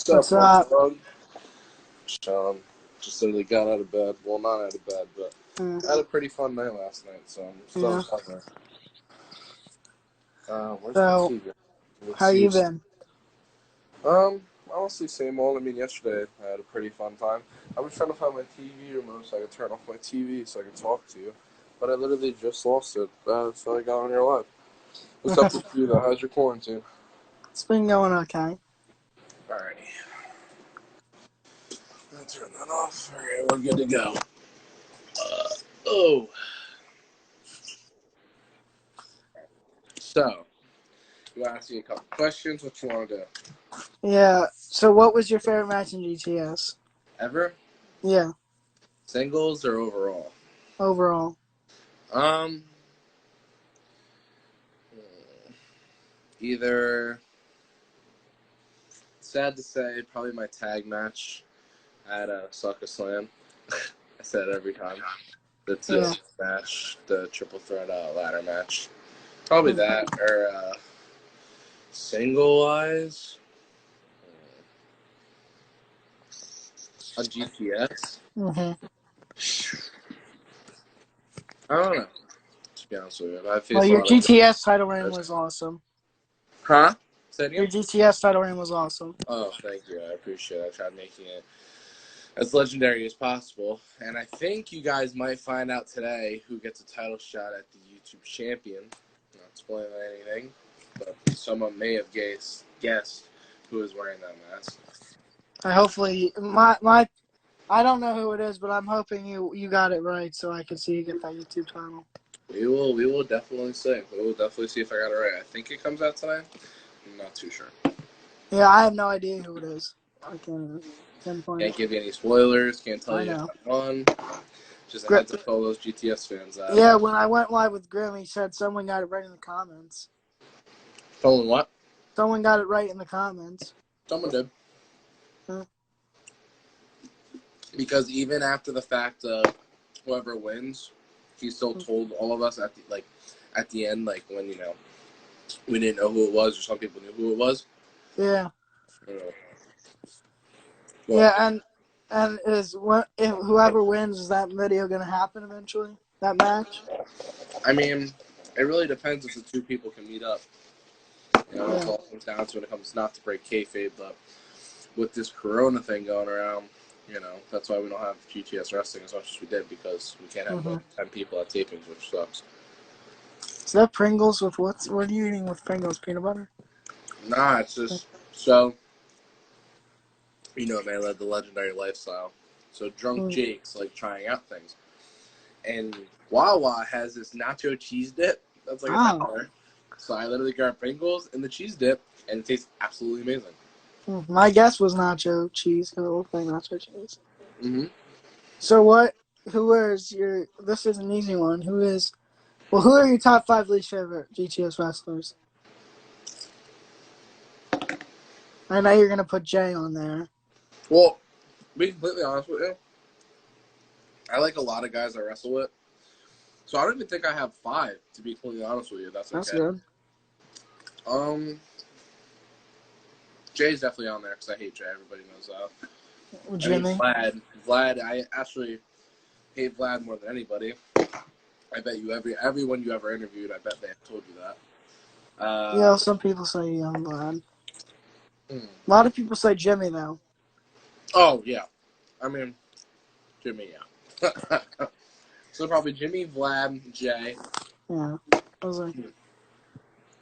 What's What's up, my up? dog? Sean. Just literally got out of bed. Well, not out of bed, but Mm, I had a pretty fun night last night, so I'm still yeah. recovering. Where's my So, TV? how Let's see. you been? Honestly, same old. I mean, yesterday I had a pretty fun time. I was trying to find my TV remote so I could turn off my TV so I could talk to you, but I literally just lost it. So I got on your live. What's up with you, though? How's your quarantine? It's been going okay. Alrighty. I'll turn that off. Alright, we're good to go. Oh. So, you want to ask you a couple questions? What you want to do? Yeah. So, what was your favorite match in GTS? Ever? Yeah, Singles or overall? overall. Um, either, sad to say, probably my tag match at Sucker Slam. I said it every time. The Yeah. TLC match, the triple threat ladder match. Probably that, or single wise on GTS. Mm-hmm. I don't know, to be honest with you. I've Well, faced a your lot of GTS title reign good. was awesome. Huh? Say it Your again? GTS title reign was awesome. Oh, thank you. I appreciate it. I tried making it as legendary as possible. And I think you guys might find out today who gets a title shot at the YouTube champion. Not spoiling anything, but someone may have guessed who is wearing that mask. I hopefully I don't know who it is, but I'm hoping you got it right so I can see you get that YouTube title. We will definitely see. We will definitely see if I got it right. I think it comes out today. I'm not too sure. Yeah, I have no idea who it is. I can't pinpoint Can't it. give you any spoilers. Can't tell I you if know. I won. Just a Gri- heads up to all those GTS fans. Yeah, when I went live with Grim, he said someone got it right in the comments. Told what? Someone got it right in the comments. Someone did. Huh? Because even after the fact of whoever wins, he still told all of us at the end, like when we didn't know who it was, or some people knew who it was. Yeah. Well, Yeah, and if whoever wins, is that video gonna happen eventually? That match? I mean, it really depends if the two people can meet up. That's Yeah. all it comes down to when it comes not to break kayfabe, but with this Corona thing going around, that's why we don't have GTS wrestling as much as we did, because we can't have more than 10 people at tapings, which sucks. Is that Pringles with what are you eating with Pringles? Peanut butter? Nah, it's just so. Man, led the legendary lifestyle. So Drunk Jake's like trying out things. And Wawa has this nacho cheese dip that's like $1. So I literally got Pringles and the cheese dip, and it tastes absolutely amazing. My guess was nacho cheese, because it looked like nacho cheese. Mm-hmm. So this is an easy one. Who are your top 5 least favorite GTS wrestlers? I know you're gonna put Jay on there. Well, to be completely honest with you, I like a lot of guys I wrestle with. So I don't even think I have 5, to be completely honest with you. That's okay. That's good. Jay's definitely on there because I hate Jay. Everybody knows that. Jimmy. I mean, Vlad, I actually hate Vlad more than anybody. I bet you everyone you ever interviewed, I bet they have told you that. Some people say Young Vlad. A lot of people say Jimmy, though. Oh, yeah. I mean, Jimmy, yeah. So probably Jimmy, Vlad, Jay. Yeah. Is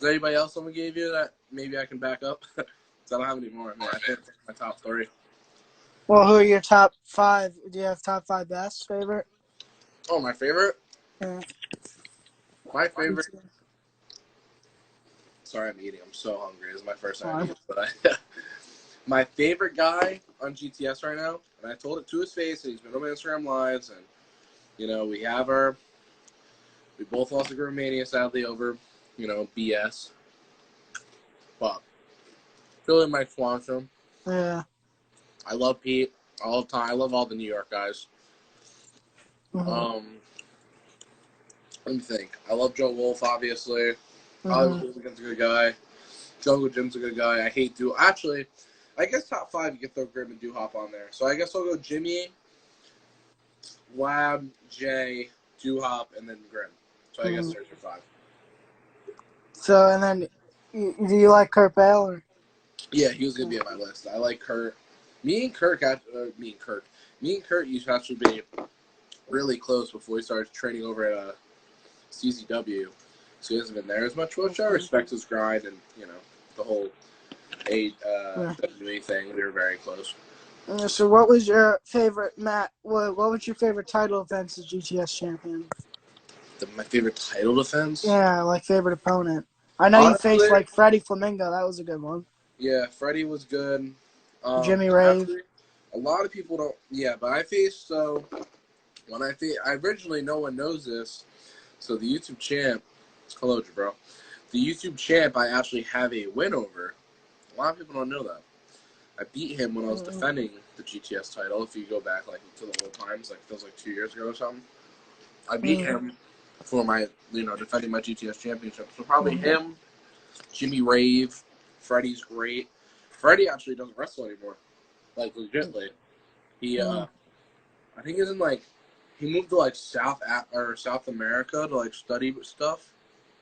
there anybody else someone gave you that maybe I can back up? Because I don't have any more. I think that's my top 3. Well, who are your top 5? Do you have top 5 best favorite? Oh, my favorite? Yeah. My favorite. Sorry, I'm eating. I'm so hungry. This is my first time eating. But my favorite guy on GTS right now, and I told it to his face, and he's been on my Instagram lives, and we both lost to Groomania sadly over, BS. But Philly Mike Swanson. Yeah. I love Pete all the time. I love all the New York guys. Mm-hmm. Let me think. I love Joe Wolf, obviously. Mm-hmm. Hollywood Hooligan's a good guy. Jungle Jim's a good guy. I hate Duo. Actually, I guess top 5 you can throw Grim and Doo-Hop on there. So I guess I'll go Jimmy, Lab, Jay, Doo-Hop, and then Grim. So I guess there's your 5. So, and then, do you like Kurt Baylor? Yeah, he was gonna be on my list. I like Kurt. Me and Kurt used to actually be really close before we started training over at CZW. So he hasn't been there as much, which I respect his grind and the whole WWE thing. We were very close. So, what was your favorite What was your favorite title defense as GTS champion? My favorite title defense? Yeah, like favorite opponent. I know Honestly, you faced like Freddie Flamingo. That was a good one. Yeah, Freddie was good. Jimmy Rave. Actually, a lot of people don't. Yeah, but I faced originally no one knows this. So the YouTube champ, hello, bro. The YouTube champ, I actually have a win over. A lot of people don't know that. I beat him when I was defending the GTS title. If you go back to the old times, it feels like 2 years ago or something. I beat him for my defending my GTS championship. So probably him, Jimmy Rave, Freddie's great. Freddie actually doesn't wrestle anymore, legitly. He I think he's in he moved to South America to study stuff.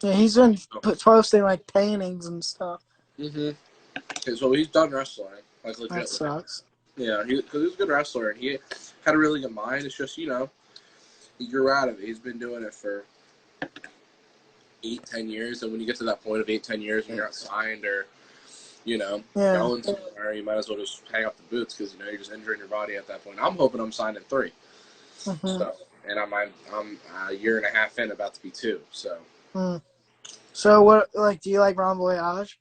Yeah, he's been posting paintings and stuff. Okay, so he's done wrestling, legitly. That sucks. Yeah, because he's a good wrestler and he had a really good mind. It's just he grew out of it. He's been doing it for 8-10 years, and when you get to that point of 8-10 years when you're not signed or going somewhere, you might as well just hang up the boots because you're just injuring your body at that point. I'm hoping I'm signed in 3. So, and I'm a year and a half in, about to be 2. So. So what do you like Ron Voyage?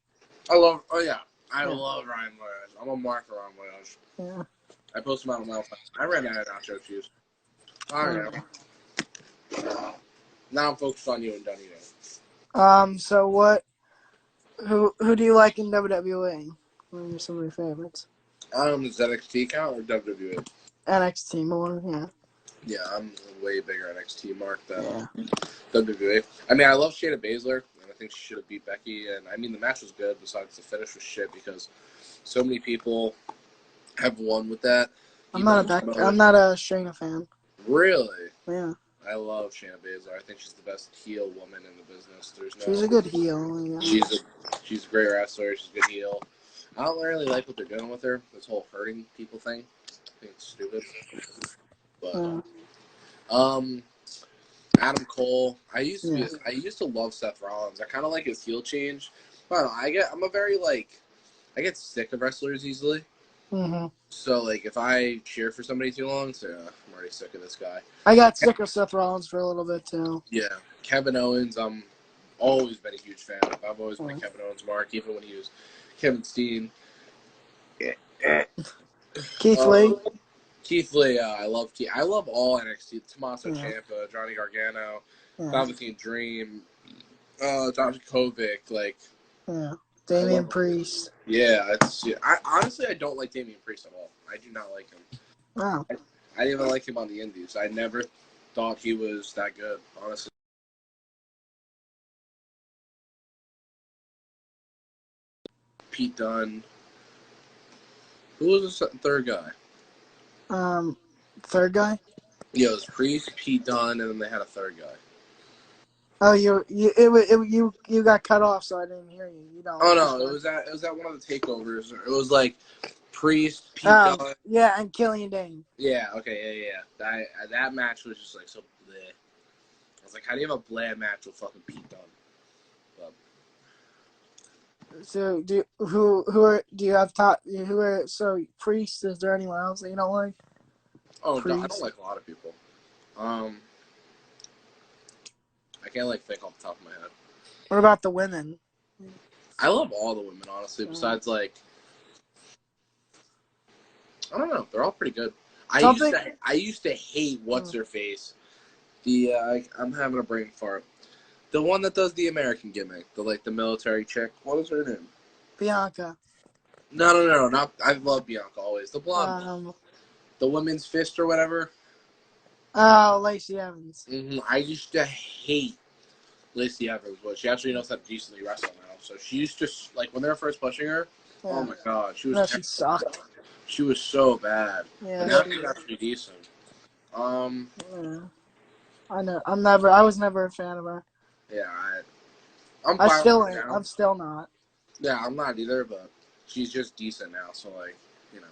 I love love Ryan Voyage. I'm a mark for Ron Voyage. Yeah. I post him out on my I ran out of nacho cheese. Now I'm focused on you and Dunny. So who do you like in WWE? What are some of your favorites? Does NXT count or WWE? NXT more, yeah. Yeah, I'm a way bigger NXT mark than WWE. I mean, I love Shayna Baszler, and I think she should have beat Becky. And I mean, the match was good. Besides, the finish was shit because so many people have won with that. I'm not a Shayna fan. Really? Yeah. I love Shayna Baszler. I think she's the best heel woman in the business. She's a good heel. Yeah. She's a great wrestler. She's a good heel. I don't really like what they're doing with her. This whole hurting people thing. I think it's stupid. But Adam Cole. I used to love Seth Rollins. I kind of like his heel change. I don't know. I'm a very I get sick of wrestlers easily. So if I cheer for somebody too long, I'm already sick of this guy. I got sick of Seth Rollins for a little bit too. Yeah, Kevin Owens. I'm always been a huge fan of. I've always been a Kevin Owens mark, even when he was Kevin Steen. Keith Lee. Keith Lee. I love Keith. I love all NXT. Tommaso Ciampa, Johnny Gargano, Velveteen Dream, Josh Kovic. Damian Priest. Yeah, I don't like Damian Priest at all. I do not like him. Wow. I didn't even like him on the Indies. I never thought he was that good, honestly. Pete Dunne. Who was the third guy? Third guy? Yeah, it was Priest, Pete Dunne, and then they had a third guy. Oh, you got cut off, so I didn't hear you. You don't. Oh no, it was at one of the takeovers. It was Priest, Pete Dunne. Yeah, and Killian Dane. Yeah. Okay. Yeah. That match was just so bleh. I was like, how do you have a bland match with fucking Pete Dunne? So so Priest? Is there anyone else that you don't like? Oh, no, I don't like a lot of people. I can't think off the top of my head. What about the women? I love all the women, honestly. Besides, I don't know. They're all pretty good. I used to hate what's her face. I'm having a brain fart. The one that does the American gimmick, the military chick. What is her name? Bianca. No, not. I love Bianca always. The blonde, the women's fist or whatever. Oh, Lacey Evans. I used to hate Lacey Evans, but she actually knows how to decently wrestle now. So she used to when they were first pushing her, Oh Yeah. my god, she was No, she terrible. sucked. She was so bad. Yeah, But now she she's was. actually decent. Um, Yeah. I know. I was never a fan of her. yeah, I'm fine with her now. I'm still not. Yeah, I'm not either, but she's just decent now. So like, you know,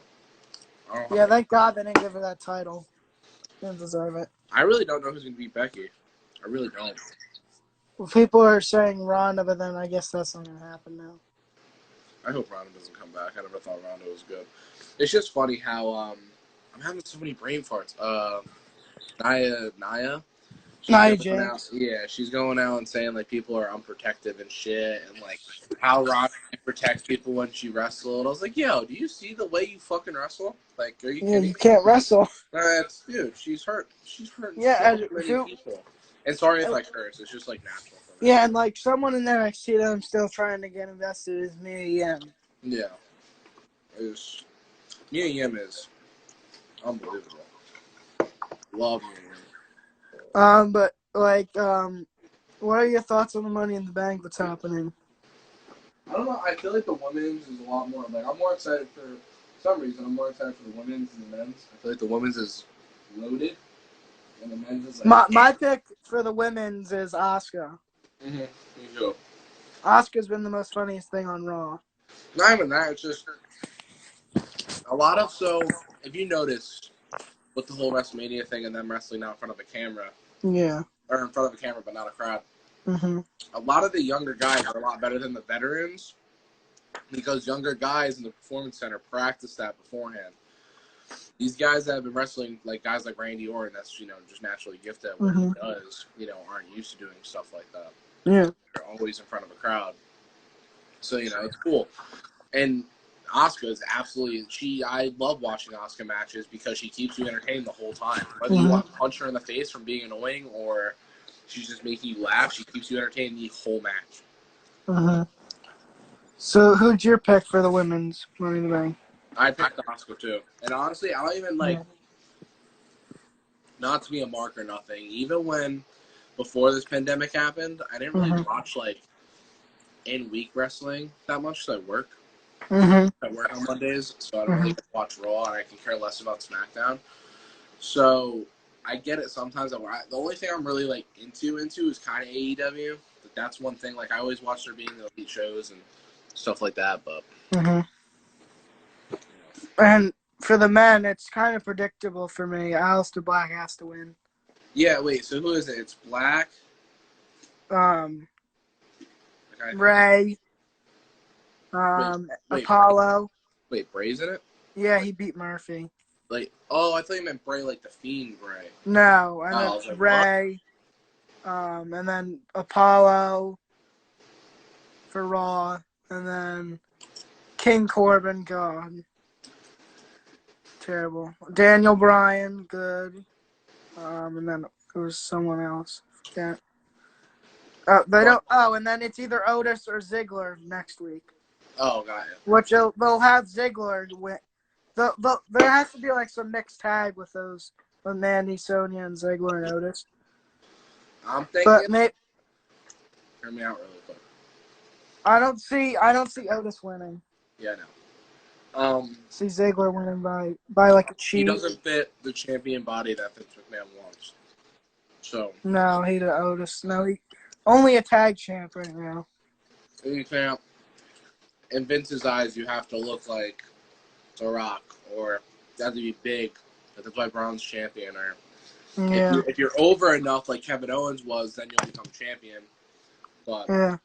I don't have Yeah, any. thank God they didn't give her that title. She didn't deserve it. I really don't know who's gonna beat Becky. I really don't. Well, people are saying Ronda, but then I guess that's not gonna happen now. I hope Ronda doesn't come back. I never thought Ronda was good. It's just funny how I'm having so many brain farts. Nia. She's Nia going out. Jax. Yeah, she's going out and saying like people are unprotective and shit, and like how Ronda protects people when she wrestled. I was like, yo, do you see the way you fucking wrestle? Like, are you Yeah, kidding you me? can't wrestle. That's dude. She's hurt. She's hurting Yeah, so and many who? people. And sorry if I curse. It's just like natural for me. Yeah, and like someone in NXT that I'm still trying to get invested is Mia Yim. Yeah. Mia Yim is unbelievable. Love Mia Yim. But like, what are your thoughts on the Money in the Bank that's happening? I don't know. I feel like the women's is a lot more. Like I'm more excited for some reason. I'm more excited for the women's than the men's. I feel like the women's is loaded, and the men's is like. My pick for the women's is Asuka. Mm-hmm. Me too. Asuka's been the most funniest thing on Raw. Not even that. It's just a lot of If you notice with the whole WrestleMania thing and them wrestling out in front of a camera, Yeah. or in front of a camera but not a crowd, Mm-hmm. a lot of the younger guys are a lot better than the veterans because younger guys in the performance center practice that beforehand. These guys that have been wrestling, like guys like Randy Orton, that's just naturally gifted at what he does, aren't used to doing stuff like that. Yeah. They're always in front of a crowd, so it's cool. And Asuka is absolutely I love watching Asuka matches because she keeps you entertained the whole time. Whether you want to punch her in the face from being annoying or she's just making you laugh, she keeps you entertained the whole match. Mm-hmm. So who'd your pick for the women's Money in the Bank? I picked Asuka too, and honestly, I don't even not to be a mark or nothing. Even before this pandemic happened, I didn't really watch like in-week wrestling that much. So I work. I work on Mondays, so I don't really watch Raw, and I can care less about SmackDown. So I get it sometimes. The only thing I'm really like into is kind of AEW. But that's one thing. Like I always watch their being the elite shows and stuff like that. But And for the men, it's kind of predictable for me. Aleister Black has to win. Yeah, wait. So who is it? It's Black. Ray. Apollo. Wait, Bray's in it? Yeah, he beat Murphy. Like, oh, I thought you meant Bray, like the Fiend Bray. No, and then like, Ray. And then Apollo for Raw, and then King Corbin, God. Terrible. Daniel Bryan, good. And then there was someone else. Yeah. They don't. Oh, and then it's either Otis or Ziggler next week. Oh, got it. Which they'll have Ziggler win. There has to be like some mixed tag with those, with Mandy, Sonya, and Ziggler and Otis. I'm thinking. But Hear me out really quick. I don't see Otis winning. Yeah, I know. See Ziggler winning by like a cheat. He doesn't fit the champion body that Vince McMahon wants. So. No, he to Otis. No, he only a tag champ right now. You can't. In Vince's eyes, you have to look like The Rock, or you have to be big. That's why Braun's champion. Or if you're over enough, like Kevin Owens was, then you'll become champion. But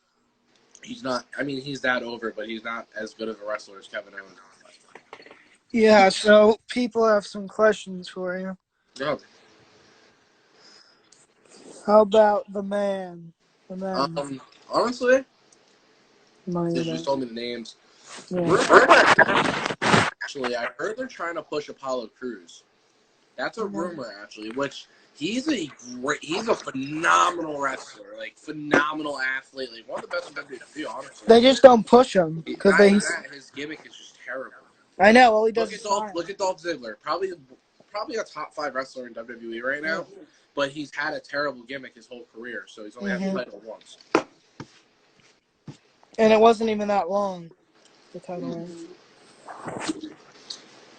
he's not. I mean, he's that over, but he's not as good of a wrestler as Kevin Owens. Yeah. So people have some questions for you. Yeah. How about the man? The man. Honestly, Money you just told me the names. Yeah. Actually, I heard they're trying to push Apollo Crews. That's a rumor, actually. Which he's a phenomenal wrestler, like phenomenal athlete, like one of the best in WWE. Honestly, they just don't push him because his gimmick is just terrible. I know. All he does look at Dolph Ziggler, probably a top 5 wrestler in WWE right now. Yeah. But he's had a terrible gimmick his whole career, so he's only had the title once. And it wasn't even that long. the title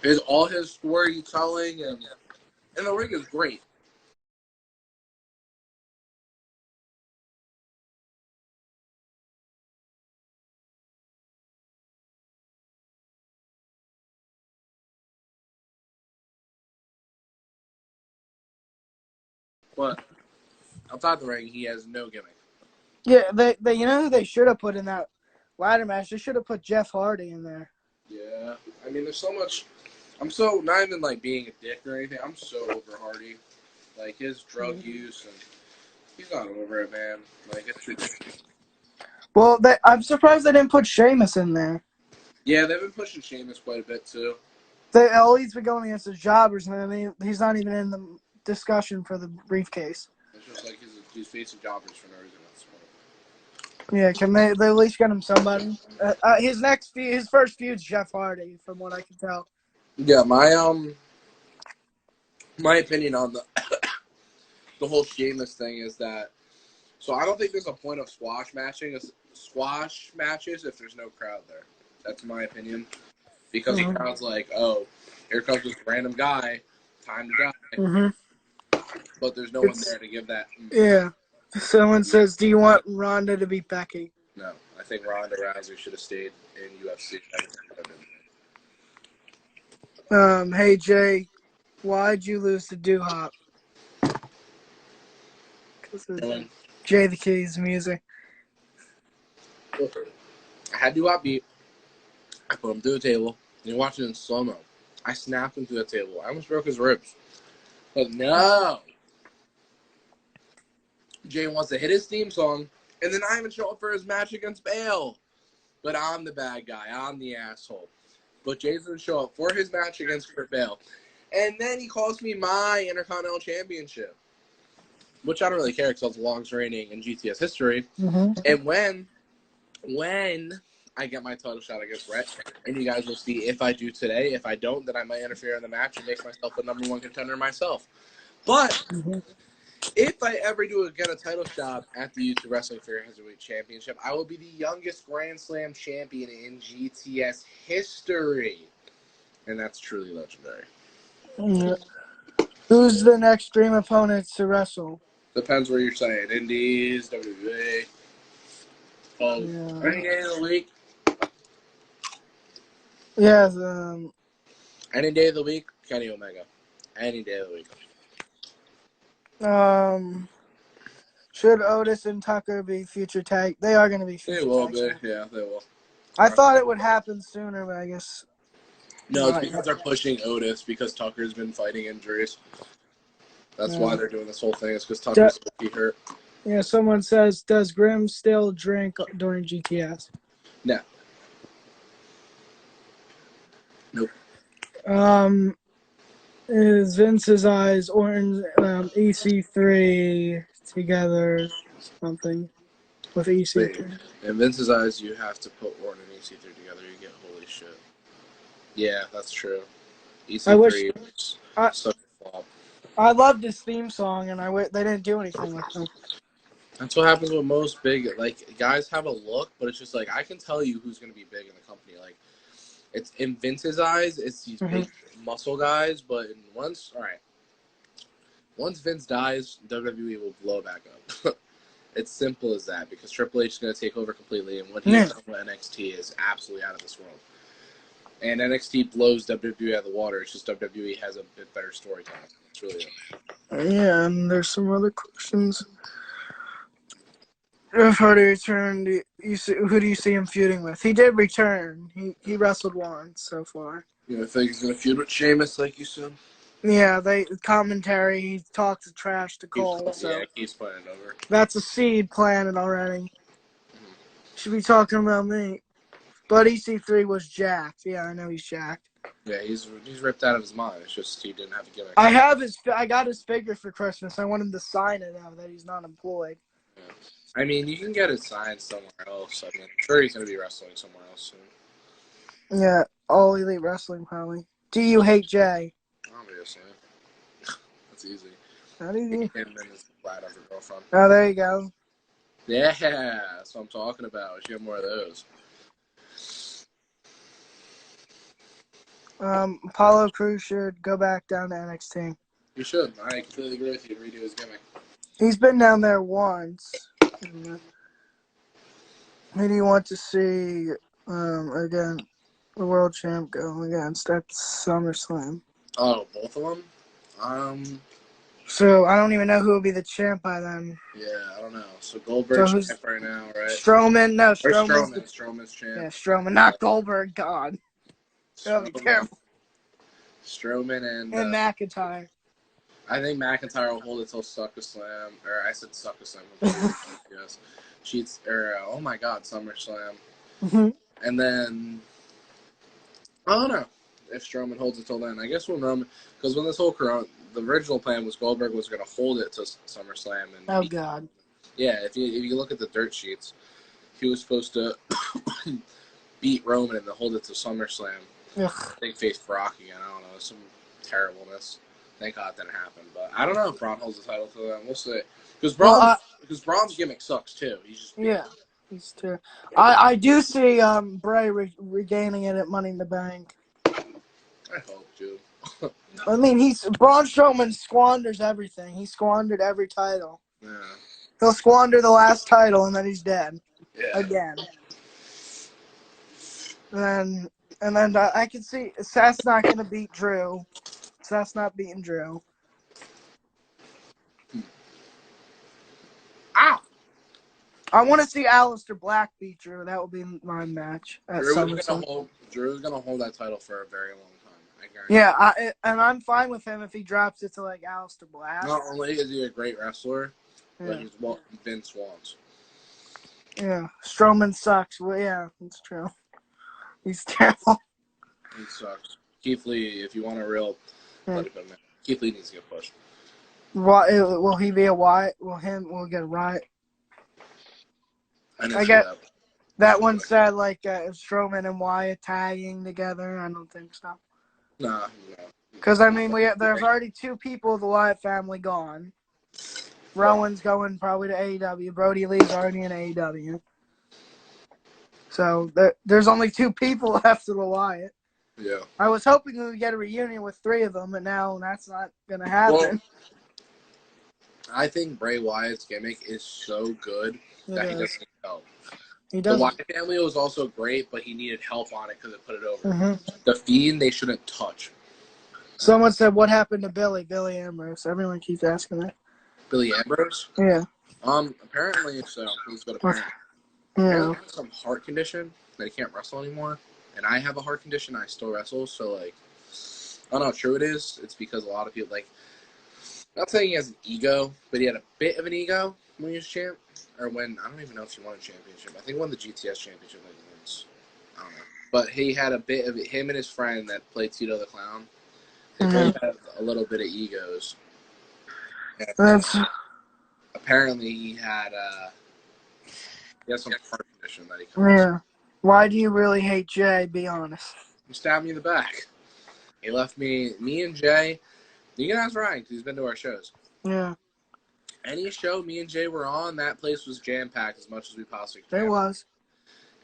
reign. All his storytelling and the ring is great. But outside the ring, he has no gimmick. Yeah, they you know who they should have put in that ladder match? They should have put Jeff Hardy in there. Yeah, I mean, there's so much. I'm so not even like being a dick or anything. I'm so over Hardy, like his drug use, and he's not over it, man. Like it's ridiculous. Well, I'm surprised they didn't put Sheamus in there. Yeah, they've been pushing Sheamus quite a bit too. He's been going against the jobbers, and he's not even in the discussion for the briefcase. It's just like he's facing jobbers for no reason. That's Yeah, can they at least get him somebody? His first feud's Jeff Hardy, from what I can tell. yeah, my opinion on the whole Sheamus thing is that. So I don't think there's a point of squash matches if there's no crowd there. That's my opinion. Because the crowd's like, oh, here comes this random guy, time to die. But there's no one there to give that. Yeah. Someone says, do you want Ronda to beat Becky? No. I think Ronda Rousey should have stayed in UFC. Hey, Jay, why'd you lose to Doo-Hop? Because of Jay the Kid's music. I had Doo-Hop beat. I put him through the table. And you watch it in slow-mo. I snapped him through the table. I almost broke his ribs. But no. Jay wants to hit his theme song and then not even show up for his match against Bale. But I'm the bad guy. I'm the asshole. But Jay doesn't show up for his match against Kurt Bale. And then he calls me my Intercontinental Championship. Which I don't really care because it's the longest reigning in GTS history. And when I get my title shot against Rhett, and you guys will see if I do today. If I don't, then I might interfere in the match and make myself a number one contender myself. But if I ever do get a title shot at the YouTube Wrestling Figure Heavyweight Championship, I will be the youngest Grand Slam champion in GTS history. And that's truly legendary. Who's the next dream opponent to wrestle? Depends where you're saying. Indies, WWE. Any day of the week. Yeah, any day of the week, Kenny Omega. Any day of the week. Should Otis and Tucker be future tag? They are going to be future tag. They will be. Yeah, they will. I thought it would happen sooner, but I guess. No, it's because they're pushing Otis because Tucker's been fighting injuries. That's why they're doing this whole thing. It's because Tucker's going to be hurt. Yeah, someone says, does Grimm still drink during GTS? No. Nope. Is Vince's eyes orange EC3 together something with EC3? Wait, in Vince's eyes, you have to put Orton and EC3 together. You get holy shit. Yeah, that's true. EC3 is such a flop. I loved his theme song, and they didn't do anything with him. That's what happens with most big, like, guys have a look, but it's just like, I can tell you who's going to be big in the company. Like, it's in Vince's eyes, it's these big muscle guys, but once Vince dies, WWE will blow back up. It's simple as that, because Triple H is going to take over completely, and what he's done with NXT is absolutely out of this world. And NXT blows WWE out of the water. It's just WWE has a bit better storytelling. It's really it. Yeah, and there's some other questions. If Hardy returned, who do you see him feuding with? He did return. He wrestled once so far. You think he's going to feud with Sheamus, like you said? Yeah, commentary, he talks trash to Cole. He's playing it over. That's a seed planted already. Should be talking about me. But EC3 was jacked. Yeah, I know he's jacked. Yeah, he's ripped out of his mind. It's just he didn't have a gimmick. I got his figure for Christmas. I want him to sign it now that he's not employed. Yeah. I mean, you can get it signed somewhere else. I mean, I'm sure he's going to be wrestling somewhere else soon. Yeah, All Elite Wrestling probably. Do you hate Jay? Obviously. That's easy. Not easy. Him and his flat as a girlfriend. Oh, there you go. Yeah, that's what I'm talking about. We should have more of those. Apollo Crews should go back down to NXT. You should. I completely agree with you. Redo his gimmick. He's been down there once. Who do you want to see again? The world champ go against at SummerSlam. Oh, both of them? So I don't even know who will be the champ by then. Yeah, I don't know. So Goldberg's who's- champ right now, right? Strowman? No, Or Strowman's champ. Yeah, Strowman, not Goldberg. God. That'll be terrible. Strowman And McIntyre. I think McIntyre will hold it till SummerSlam. Or I said SummerSlam. Yes. Oh my God, SummerSlam. Mm-hmm. And then, I don't know if Strowman holds it till then. I guess when Roman, because when this whole corona, the original plan was Goldberg was going to hold it to SummerSlam. And Oh God. Yeah, if you look at the dirt sheets, he was supposed to beat Roman and then hold it to SummerSlam. Ugh. I think face Brock again. I don't know, some terribleness. Thank God that didn't happen. But I don't know if Braun holds the title to them. We'll see. Because Braun's gimmick sucks too. He's just he's terrible. I do see Bray regaining it at Money in the Bank. I hope, dude. I mean, Braun Strowman squanders everything. He squandered every title. Yeah. He'll squander the last title and then he's dead. Yeah. Again. And then I can see Seth's not going to beat Drew. Seth's not beating Drew. Ow! I want to see Aleister Black beat Drew. That would be my match at SummerSlam. Drew's gonna hold that title for a very long time. I guarantee. Yeah, and I'm fine with him if he drops it to like Aleister Black. Not only is he a great wrestler, but he's Vince wants. Yeah, Strowman sucks. Well, yeah, it's true. He's terrible. He sucks. Keith Lee, if you want a real, let it go, man. Keith Lee needs to get pushed. Will he be a Wyatt? Will get a Riot? I get that one said like Strowman and Wyatt tagging together. I don't think so. No. Because I mean, there's already two people of the Wyatt family gone. Rowan's going probably to AEW. Brody Lee's already in AEW. So there's only two people left of the Wyatt. Yeah. I was hoping we would get a reunion with three of them, but now that's not going to happen. Well, I think Bray Wyatt's gimmick is so good that he doesn't need help. The Wyatt family was also great, but he needed help on it because it put it over. Mm-hmm. The Fiend, they shouldn't touch. Someone said, what happened to Billy Ambrose? Everyone keeps asking that. Billy Ambrose? Yeah. Apparently so. He's got apparently has some heart condition that he can't wrestle anymore. And I have a heart condition. I still wrestle. So, like, I don't know how true it is. It's because a lot of people, like, I'm not saying he has an ego, but he had a bit of an ego when he was champ. Or when, I don't even know if he won a championship. I think he won the GTS championship like once. I don't know. But he had a bit of it. Him and his friend that played Tito the Clown, they both have a little bit of egos. And, apparently he had some heart condition that he comes. Yeah. Why do you really hate Jay? Be honest. He stabbed me in the back. He left me and Jay. You can ask Ryan because he's been to our shows. Yeah. Any show me and Jay were on, that place was jam-packed as much as we possibly could. It was.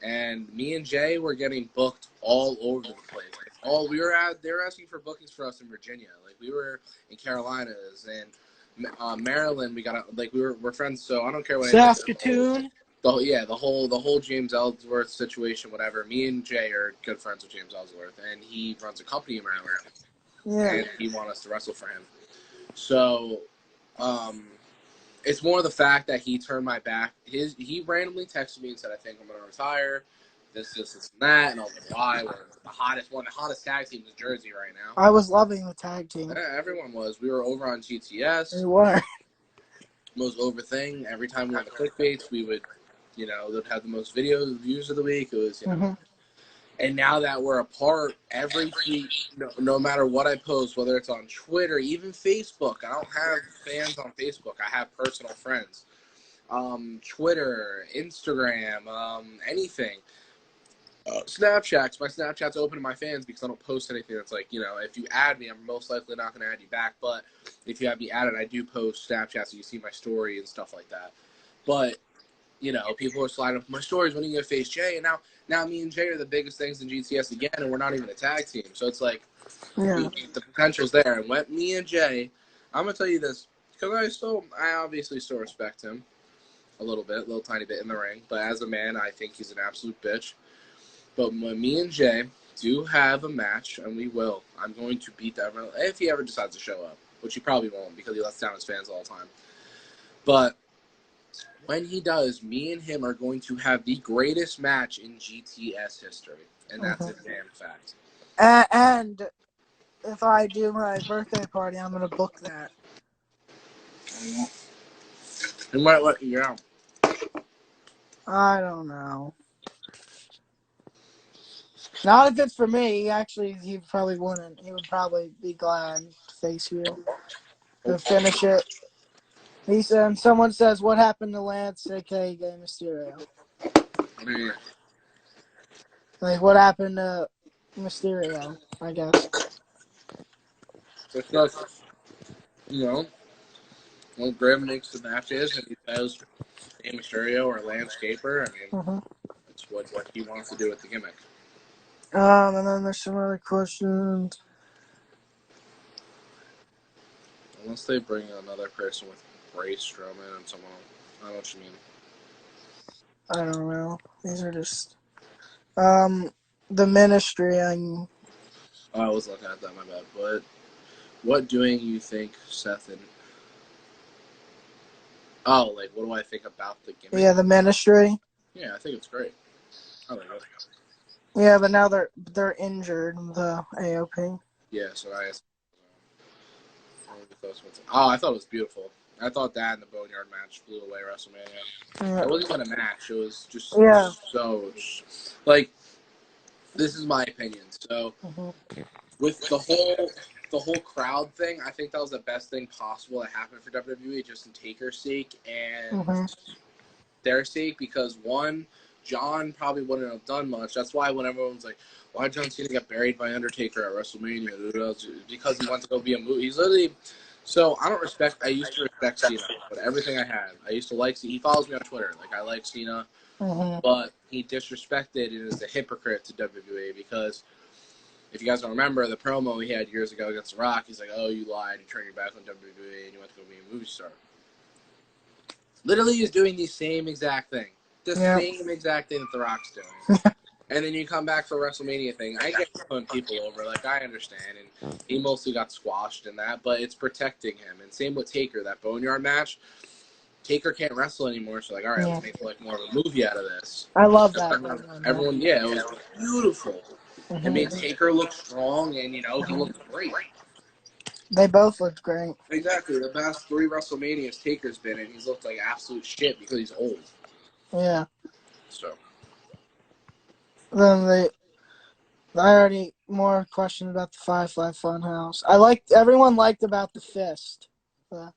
And me and Jay were getting booked all over the place. They were asking for bookings for us in Virginia. Like, we were in Carolinas and Maryland. We're friends, so I don't care what. Saskatoon. The whole James Ellsworth situation, whatever. Me and Jay are good friends with James Ellsworth, and he runs a company in Maryland. Yeah. And he wanted us to wrestle for him. So, it's more the fact that he turned my back. He randomly texted me and said, "I think I'm going to retire. This, and that." And I was like, "Why? We're the hottest tag team in Jersey right now." I was loving the tag team. Yeah, everyone was. We were over on GTS. We were. Most over thing. Every time we went to clickbaits, we would, they'd have the most views of the week. It was, And now that we're apart, every tweet, no matter what I post, whether it's on Twitter, even Facebook, I don't have fans on Facebook. I have personal friends. Twitter, Instagram, anything. Snapchats. My Snapchat's open to my fans because I don't post anything that's like, if you add me, I'm most likely not going to add you back. But if you have me added, I do post Snapchats so you see my story and stuff like that. But, people are sliding up my stories when you get face Jay. And now me and Jay are the biggest things in GTS again, and we're not even a tag team. So it's like Yeah. the potential's there. And when me and Jay, I'm gonna tell you this because I obviously still respect him a little tiny bit in the ring, but as a man, I think he's an absolute bitch. But when me and Jay do have a match, and we will, I'm going to beat that if he ever decides to show up, which he probably won't because he lets down his fans all the time. But when he does, me and him are going to have the greatest match in GTS history, and that's a damn fact. And if I do my birthday party, I'm gonna book that. He might let you down. I don't know. Not if it's for me. Actually, he probably wouldn't. He would probably be glad to face you to finish it. He said, and someone says, "What happened to Lance, aka Rey Mysterio?" Man. Like, what happened to Mysterio? I guess. It's just, when Grimm makes the matches and he says Rey Mysterio or Landscaper, I mean, that's what he wants to do with the gimmick. And then there's some other questions. Unless they bring another person with Bray Strowman and someone else. I don't know what you mean. I don't know. These are just the Ministry. Oh, I was looking at that, my bad. What doing you think Seth and... Oh, like, what do I think about the gimmick? Yeah, the Ministry. Yeah, I think it's great. I like it. Yeah, but now they're injured, the AOP. Yeah, so I thought it was beautiful. I thought that and the Boneyard match flew away WrestleMania. Yeah. It wasn't even a match. It was just so... Like, this is my opinion. So, with the whole crowd thing, I think that was the best thing possible that happened for WWE, just in Taker's sake and their sake, because one, John probably wouldn't have done much. That's why when everyone's like, why did John Cena get buried by Undertaker at WrestleMania? Because he wants to go be a movie. He's literally... So, I used to respect Cena, but everything I had. I used to like Cena. He follows me on Twitter. Like, I like Cena, but he disrespected and is a hypocrite to WWE because... If you guys don't remember the promo he had years ago against The Rock, he's like, oh, you lied, you turned your back on WWE, and you went to go be a movie star. Literally, he's doing the same exact thing. Same exact thing that The Rock's doing. And then you come back for a WrestleMania thing. I get putting people over, like, I understand, and he mostly got squashed in that, but it's protecting him. And same with Taker, that Boneyard match. Taker can't wrestle anymore, so like, all right, let's make like more of a movie out of this. I love that. Everyone, it was beautiful. I mean, Taker looked strong, and, he looked great. They both looked great. Exactly. The past 3 WrestleManias Taker's been in, he's looked like absolute shit because he's old. Yeah. So. Then I already more questions about the Firefly Funhouse. Everyone liked about the fist. What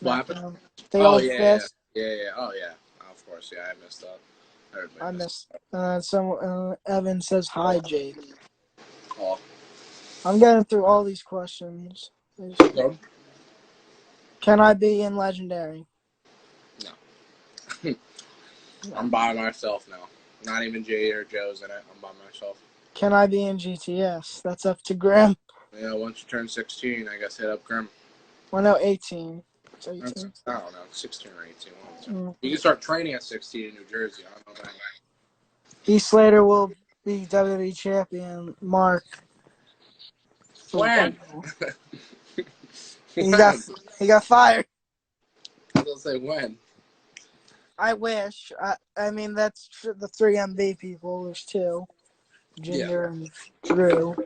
happened? The old fist. Yeah. Oh, yeah. Of course, yeah, I messed up. I missed. Evan says hi, Jake. Oh. I'm getting through all these questions. No. Can I be in Legendary? No. I'm by myself now. Not even Jay or Joe's in it. I'm by myself. Can I be in GTS? That's up to Grim. Yeah, once you turn 16, I guess hit up Grim. Well, no, 18. It's 18. I don't know, 16 or 18. You can start training at 16 in New Jersey. I don't know that. Heath Slater will be WWE champion. Mark. When? He got fired. I was gonna say when. I wish. I mean, that's the 3 MV people. There's 2. Jinder and Drew.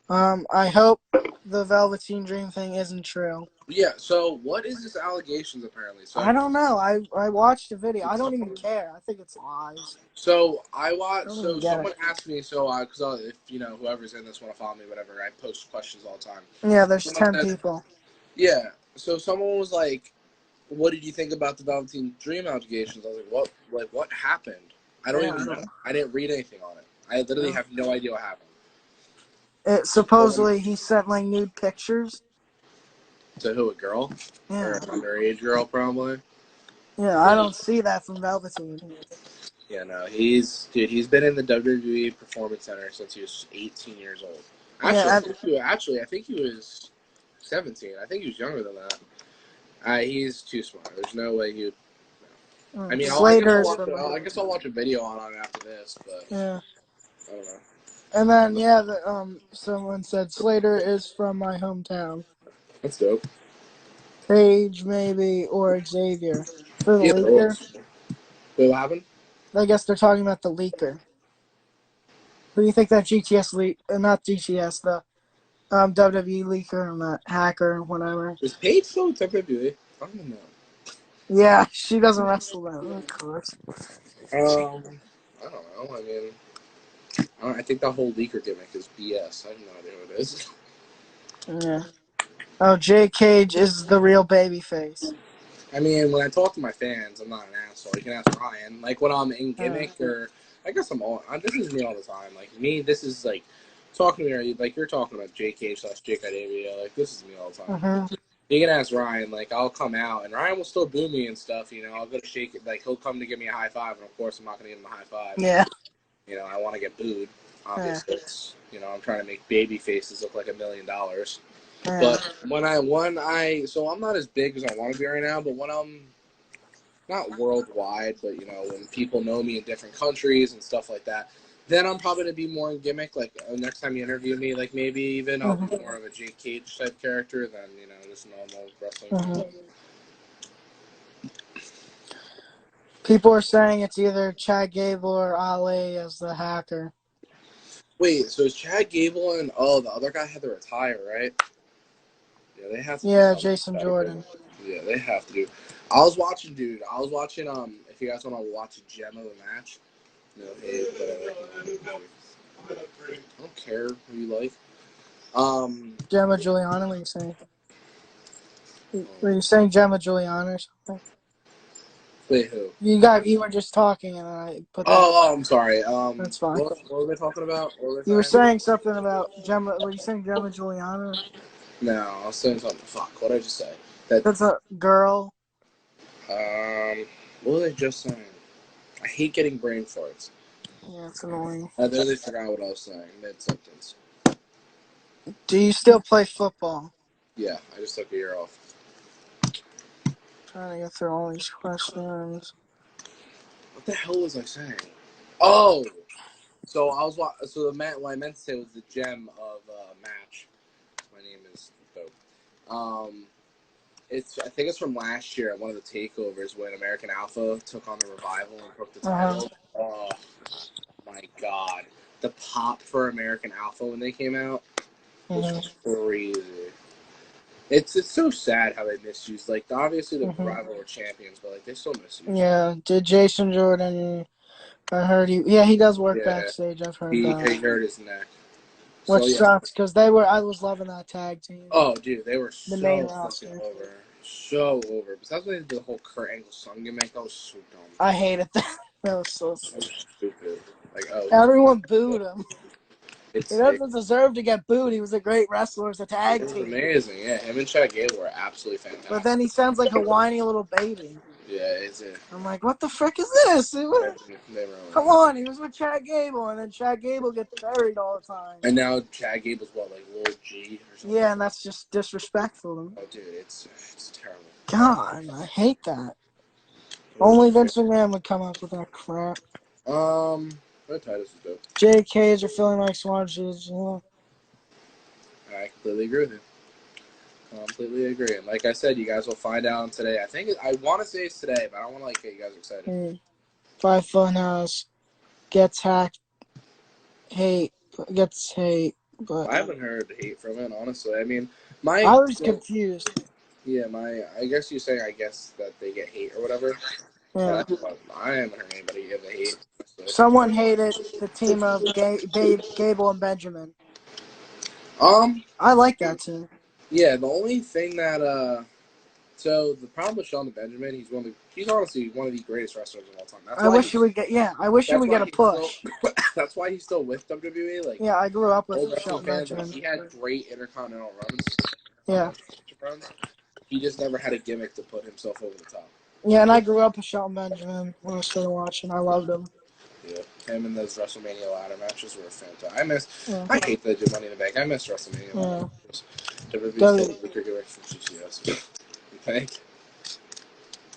I hope the Velveteen Dream thing isn't true. Yeah, so what is this allegations apparently? So I don't know. I watched the video. I don't even care. I think it's lies. So I watched. So someone asked me. So because if whoever's in this want to follow me, whatever, I post questions all the time. Yeah, there's 10 people. Yeah. So someone was like, "What did you think about the Velveteen Dream allegations?" I was like, what happened? I don't even know. I didn't read anything on it. I literally have no idea what happened. Supposedly he sent like nude pictures. To who? A girl? Yeah. Or an underage girl, probably. Yeah, I don't see that from Velveteen. Yeah, no, he's been in the WWE Performance Center since he was 18 years old. Yeah, I think he was 17. I think he was younger than that. He's too smart. There's no way he would. I mean, Slater is from my I guess I'll hometown. watch a video on him after this, but Yeah. I don't know. And then yeah, someone said Slater is from my hometown. That's dope. Page maybe or Xavier for the Either or. leaker. Wait, what happened? I guess they're talking about the leaker. Who do you think that GTS leak? Not GTS, the WWE leaker and that hacker, whatever. Is Paige still in WWE? I don't know. Yeah, she doesn't wrestle them, of course. I don't know. I mean, I think that whole leaker gimmick is BS. I have no idea what it is. Yeah. Oh, Jay Cage is the real babyface. I mean, when I talk to my fans, I'm not an asshole. You can ask Ryan. Like when I'm in gimmick, or I guess this is me all the time. Like me, this is like talking to me. Like you're talking about Jay Cage / Jake Idavia. Like this is me all the time. Mm-hmm. You can ask Ryan. Like I'll come out, and Ryan will still boo me and stuff. You know, I'll go to shake it. Like he'll come to give me a high five, and of course I'm not going to give him a high five. Yeah. You know, I want to get booed. Obviously, I'm trying to make baby faces look like $1 million. Yeah. But so I'm not as big as I want to be right now. But when I'm not worldwide, but when people know me in different countries and stuff like that, then I'm probably gonna be more in gimmick. Like next time you interview me, like maybe even I'll be more of a Jake Cage type character than just normal wrestling. People are saying it's either Chad Gable or Ali as the hacker. Wait, so is Chad Gable and the other guy had to retire, right? Yeah, they have to. Yeah, Jason Jordan. Yeah, they have to do. I was watching. If you guys want to watch a gem of a match, I don't care who you like. Gemma Giuliana, what are you saying? Were you saying Gemma Giuliana or something? Wait, who? You were just talking and I put that. Oh, I'm sorry. That's fine. What were they talking about? You were saying something about Gemma. Were you saying Gemma Giuliana? No, I was saying something. Fuck, what did I just say? That's a girl. What were they just saying? I hate getting brain farts. Yeah, it's annoying. I literally forgot what I was saying mid-sentence. Do you still play football? Yeah, I just took a year off. Trying to get through all these questions. What the hell was I saying? Oh, so what I meant to say was the gem of match. My name is Dope. I think it's from last year at one of the takeovers when American Alpha took on the Revival and broke the title. Oh my god, the pop for American Alpha when they came out was crazy. It's so sad how they misused. Like obviously the Revival were champions, but like they still misused. Yeah, did Jason Jordan? I heard he does work backstage. I've heard that. He hurt his neck. Which sucks because I was loving that tag team. Oh, dude, they were the main fucking over. So over. Besides when they did the whole Kurt Angle song gimmick, that was so dumb. I hated that. That was so stupid. Like, everyone booed him. He doesn't deserve to get booed. He was a great wrestler as a tag team. Amazing, yeah. Him and Chad Gable were absolutely fantastic. But then he sounds like a whiny little baby. Yeah, I'm like, what the frick is this? Come on, he was with Chad Gable, and then Chad Gable gets buried all the time. And now Chad Gable's like Lil G or something? Yeah, and that's just disrespectful to him. Oh, dude, it's terrible. God, I hate that. Only Vince McMahon would come up with that crap. What titles is dope? Jay Cage are feeling like swan shoes. I completely agree with you. Completely agree. And like I said, you guys will find out today. I want to say it's today, but I don't want to get you guys excited. 5 Funhouse gets hacked. Gets hate. But I haven't heard hate from it, honestly. I mean, I was confused. Yeah, I guess you're saying that they get hate or whatever. Yeah. I haven't heard anybody give the hate. Someone hated the team of Gable and Benjamin. I like that team. Yeah, the only thing that so the problem with Shelton Benjamin, he's honestly one of the greatest wrestlers of all time. I wish he would get a push. That's why he's still with WWE. Like, yeah, I grew up with Shelton Benjamin. He had great intercontinental runs. Yeah. Runs. He just never had a gimmick to put himself over the top. Yeah, and I grew up with Shelton Benjamin when I started watching. I loved him. Yeah, him and those WrestleMania ladder matches were fantastic. Yeah. I hate that they did Money in the Bank. I miss WrestleMania ladder Yeah. matches. WWE's W- taking a weaker away from GCS. You think?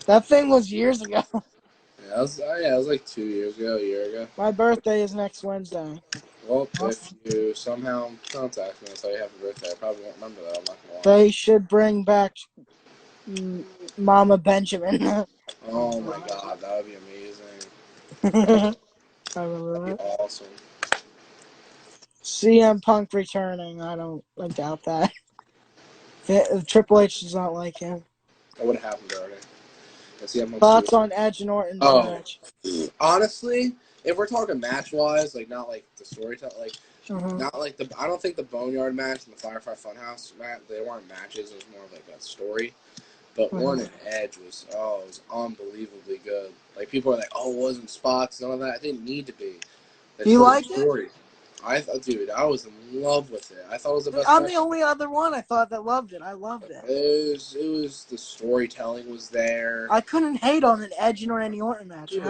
That thing was years ago. Yeah, it was like 2 years ago, a year ago. My birthday is next Wednesday. Well, Awesome. if you somehow contact me and tell you happy birthday, I probably won't remember that. I'm not gonna lie. They should bring back Mama Benjamin. Oh my god, that would be amazing. I remember That'd that. be awesome. CM Punk returning. I doubt that. Triple H does not like him. That would have happened already. Thoughts on Edge and Orton's match? Honestly, if we're talking match wise, like not like the storytelling, like Mm-hmm. not like the. I don't think the Boneyard match and the Firefly Funhouse match, they weren't matches. It was more of like a story. But Orton and Edge was it was unbelievably good. Like people are like, oh, it wasn't spots, none of that. It didn't need to be. You liked it? I thought, dude, I was in love with it. I thought it was the best. I'm the only other one I thought that loved it. I loved it. It was the storytelling was there. I couldn't hate on an Edge or any Orton match. Dude,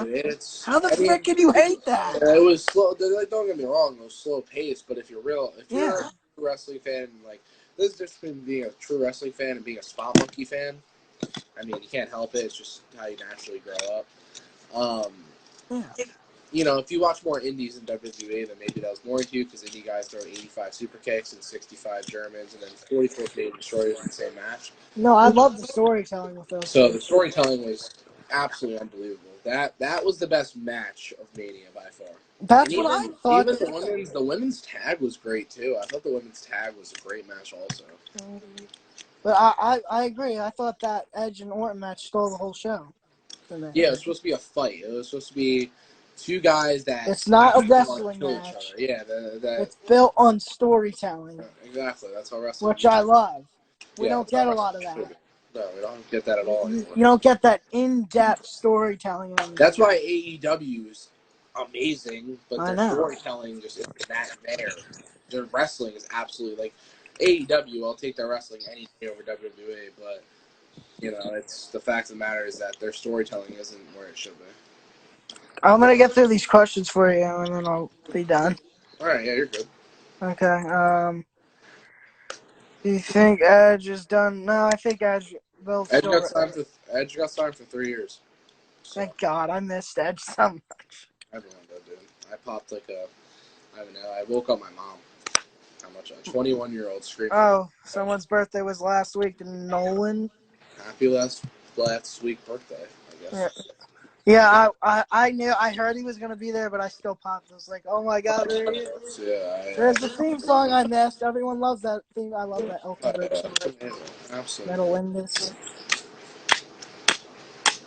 how the frick can you hate that? It was slow. Like, don't get me wrong, it was slow paced. But if you're a true wrestling fan, like there's a difference between being a true wrestling fan and being a spot monkey fan. I mean, you can't help it. It's just how you naturally grow up. If you watch more indies in WWE, then maybe that was more to you because indie guys throw 85 super kicks and 65 Germans and then 44 Canadian destroyers in the same match. No, I love the storytelling with those. So the storytelling was absolutely unbelievable. That was the best match of Mania by far. That's what I thought. Even the women's tag was great too. I thought the women's tag was a great match also. But I agree. I thought that Edge and Orton match stole the whole show. Yeah, it was supposed to be a fight. It was supposed to be two guys that. It's not a wrestling match. Yeah, it's built on storytelling. Exactly, that's how wrestling. Which I love. We don't get a lot of that. No, we don't get that at all anymore. You don't get that in-depth storytelling. That's why AEW is amazing, but their storytelling just isn't that there. Their wrestling is absolutely like AEW. I'll take their wrestling any day over WWE, but it's the fact of the matter is that their storytelling isn't where it should be. I'm gonna get through these questions for you, and then I'll be done. All right, yeah, you're good. Okay. Do you think Edge is done? No, I think Edge will. Edge got signed for 3 years. So. Thank God, I missed Edge so much. Everyone did, dude. I popped I don't know. I woke up my mom. How much? A 21-year-old screaming. Oh, someone's birthday was last week. Nolan. Happy last week birthday, I guess. Yeah, I heard he was going to be there, but I still popped. I was like, oh my God, there he is. Yeah, there's the theme song I missed. Everyone loves that theme. I love that Elton Bridge song. Absolutely. Metalingus.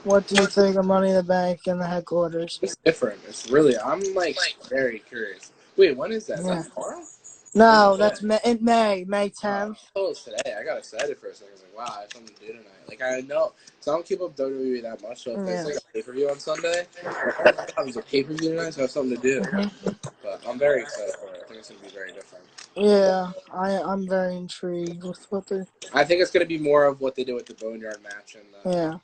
What do you think of Money in the Bank and the headquarters? It's different. It's really, I'm very curious. Wait, when is that? Is that tomorrow? No, that's May 10th. Oh, it's today. I got excited for a second. I was like, wow, I have something to do tonight. Like, I know. So I don't keep up WWE that much. So if there's like a pay-per-view on Sunday, there's a pay-per-view tonight, so I have something to do. But I'm very excited for it. I think it's going to be very different. Yeah, I'm very intrigued with what they're... I think it's going to be more of what they did with the Boneyard match. Yeah.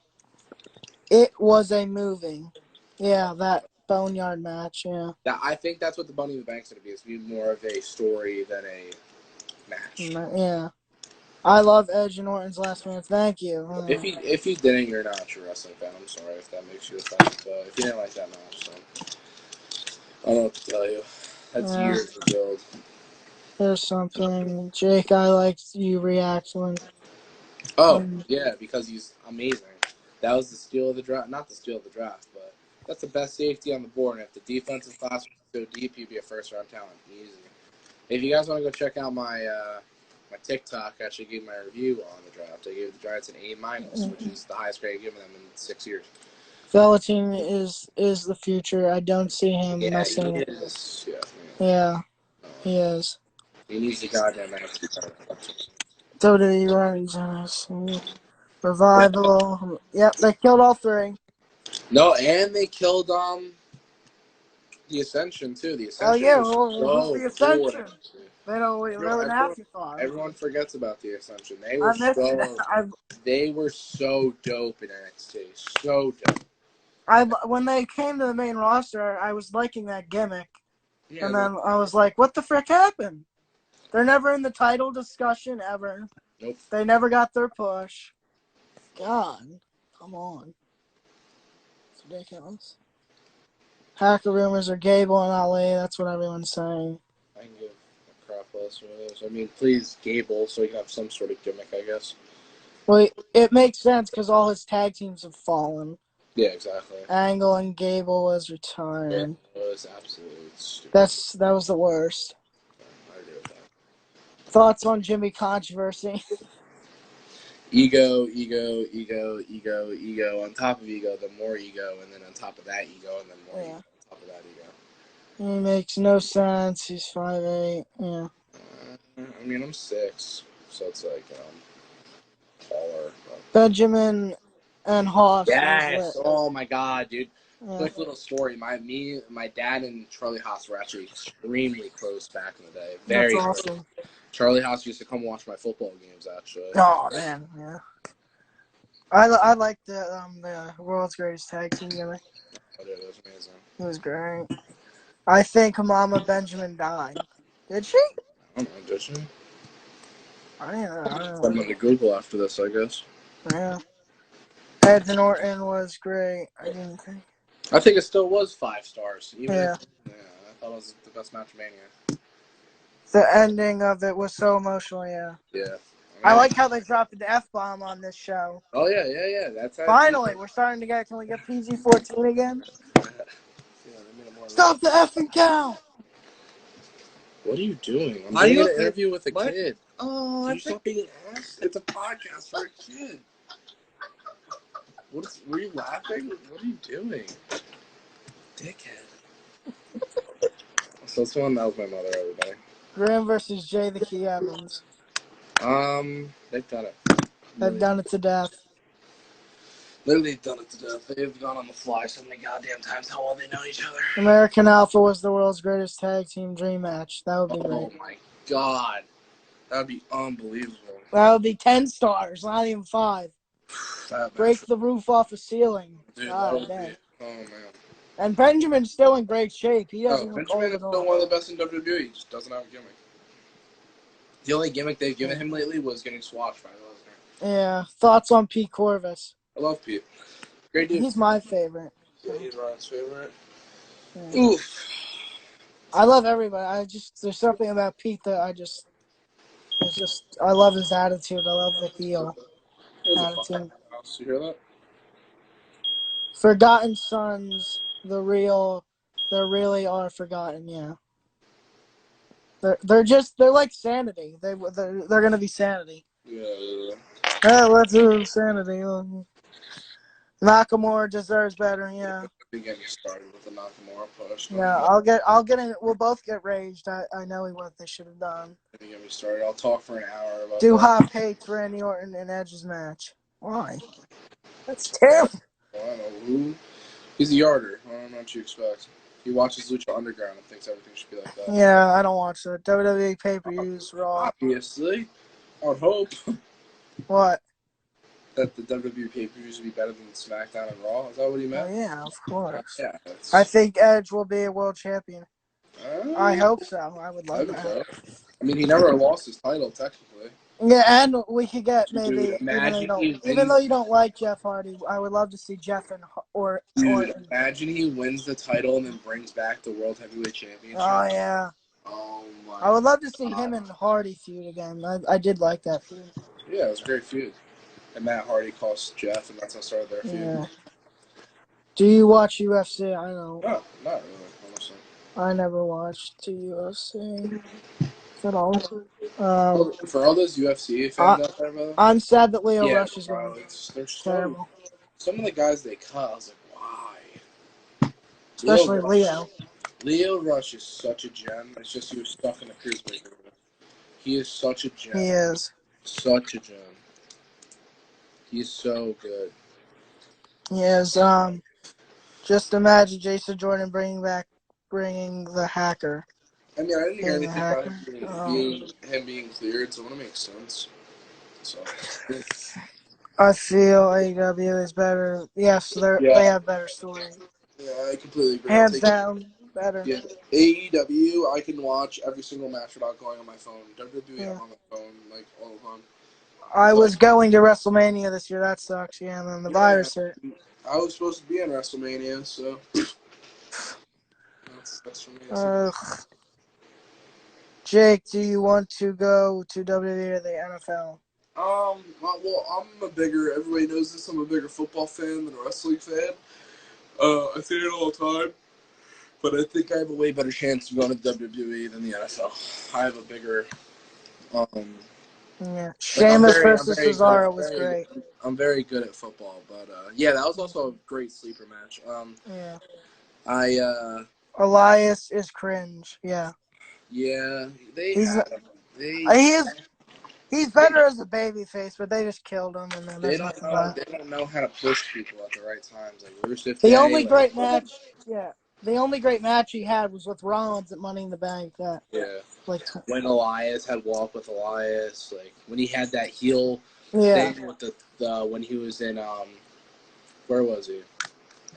It was a movie. Yeah, that Boneyard match, yeah. I think that's what the Money in the Bank's going to be. It's going to be more of a story than a match. Yeah. I love Edge and Orton's last man. Thank you. If you didn't, you're not a true wrestling fan. I'm sorry if that makes you offended. But if you didn't like that match, then I don't know what to tell you. That's years to build. There's something. Jake, I liked you react when... Oh, yeah, because he's amazing. That was the steal of the draft. Not the steal of the draft, but that's the best safety on the board. And if the defensive class was so deep, he'd be a first-round talent. Easy. If you guys want to go check out my my TikTok, I actually gave my review on the draft. I gave the Giants an A-, which is the highest grade I've given them in 6 years. Velveteen is the future. I don't see him messing it. Is. Yeah, he is. He needs the goddamn ass. WWE runs Revival. Yep, they killed all three. No, and they killed the Ascension too. The Ascension. Oh yeah, who's the Ascension? They don't. They're an afterthought. Everyone forgets about the Ascension. They were so dope in NXT. So dope. When they came to the main roster, I was liking that gimmick, Yeah, and then I was like, "What the frick happened?" They're never in the title discussion ever. Nope. They never got their push. God, come on. It's ridiculous. Hacker rumors are Gable and Ali. That's what everyone's saying. I can give a crap less of those. I mean, please, Gable, so you can have some sort of gimmick, I guess. Well, it makes sense because all his tag teams have fallen. Yeah, exactly. Angle and Gable was retired. Yeah, it was absolutely stupid. That was the worst. I agree with that. Thoughts on Jimmy controversy? Ego. On top of ego, then more ego, and then on top of that ego, and then more ego on top of that ego. He makes no sense. He's 5'8". Yeah. I mean, I'm 6, so it's like, taller. But... Benjamin and Hoss. Yes. Oh my God, dude. Yeah. Quick little story. My dad and Charlie Haas were actually extremely close back in the day. Very That's close. awesome. Charlie Haas used to come watch my football games, actually. Oh man, yeah. I like the world's greatest tag team gimmick. Oh, dude, it was amazing. It was great. I think Mama Benjamin died. Did she? I don't know, did she? I don't know. I'm going to Google after this, I guess. Yeah. Edge and Orton was great. I think it still was 5 stars. Even Yeah. I thought it was the best match of Mania. The ending of it was so emotional, yeah. Yeah. I like how they dropped the F-bomb on this show. Oh, yeah. That's how Finally, we're starting to get, can we get PG-14 again? Stop the effing count! What are you doing? I'm Are doing you an interview with a kid. Oh, Can you stop being an ass? It's a podcast for a kid. Were you laughing? What are you doing? Dickhead. So that was my mother, everybody. Graham versus Jay the Key Evans. They've done it. They've done it to death. Literally done it to death. They've gone on the fly so many goddamn times how well they know each other. American Alpha was the world's greatest tag team dream match. That would be great. Oh my God. That would be unbelievable. That would be 10 stars, not even 5. Break the roof off a ceiling. Dude, God, that would be, oh man. And Benjamin's still in great shape. He doesn't look Benjamin old is at all. still one of the best in WWE. He just doesn't have a gimmick. The only gimmick they've given him lately was getting squashed by Lesnar. Yeah. Thoughts on Pete Corvus? I love Pete. Great dude. He's my favorite. Yeah, he's Ryan's favorite. Yeah. Oof. I love everybody. There's something about Pete that I love his attitude. I love the heel attitude. You hear that? Forgotten Sons, they really are forgotten. Yeah. They're like Sanity. They're gonna be Sanity. Yeah. Yeah, let's do Sanity. Nakamura deserves better. Yeah. Getting started with the Nakamura push. Yeah, I'll get in. We'll both get raged. I know what they should have done. Get me started. I'll talk for an hour about Hop hates Randy Orton in Edge's match. Why? That's terrible. Well, I don't know who. He's a yarder. I don't know what you expect. He watches Lucha Underground and thinks everything should be like that. Yeah, I don't watch the WWE pay-per-views, Raw. Obviously. I would hope. What? That the WWE pay-per-views would be better than SmackDown and Raw? Is that what he meant? Oh, yeah, of course. Yeah. I think Edge will be a world champion. I hope so. I would love that. So. I mean, he never lost his title, technically. Yeah, and we could get maybe, Dude, even though you don't like Jeff Hardy, I would love to see Jeff Dude, imagine he wins the title and then brings back the World Heavyweight Championship. Oh, yeah. Oh, my I would love to see him and Hardy feud again. I did like that feud. Yeah, it was a great feud. And Matt Hardy cost Jeff, and that's how started their feud. Yeah. Do you watch UFC? I don't. No, not really, honestly. I never watched the UFC at all. For all those UFC fans out there, brother, I'm sad that Leo Rush is going. They're Terrible. Some of the guys they cut, I was like, why? Especially Leo. Leo Rush is such a gem. It's just he was stuck in a cruiserweight. He is such a gem. He is. Such a gem. He's so good. He is. Just imagine Jason Jordan bringing the Hacker. I mean, I didn't hear being a anything about hacker. him being cleared, so it wouldn't make sense. So I feel AEW is better. Yes, yeah, they have better story. yeah, I completely agree. I'll Hands take it. down, better. Yeah, AEW, I can watch every single match without going on my phone. WWE, Yeah. I'm on my phone like all the time. I So was going to WrestleMania this year. That sucks. Yeah, and then the yeah, virus hit. I was supposed to be in WrestleMania, so that's for me. That's it. Ugh. Jake, do you want to go to WWE or the NFL? Well, everybody knows this, I'm a bigger football fan than a wrestling fan. I say it all the time, but I think I have a way better chance of going to WWE than the NFL. I have a bigger, um, Yeah. like Sheamus versus Cesaro was great. I'm very good at football, but yeah, that was also a great sleeper match. Yeah. I Elias is cringe. Yeah. yeah, they He's had him. They he is he's better as a babyface, but they just killed him, and then they there's don't nothing know left. they don't know how to push people at the right times, like Rusev The Day, only like great match, yeah, the only great match he had was with Rollins at Money in the Bank. That yeah. like, When Elias had Walk with Elias, like when he had that heel yeah, thing with the when he was in where was he?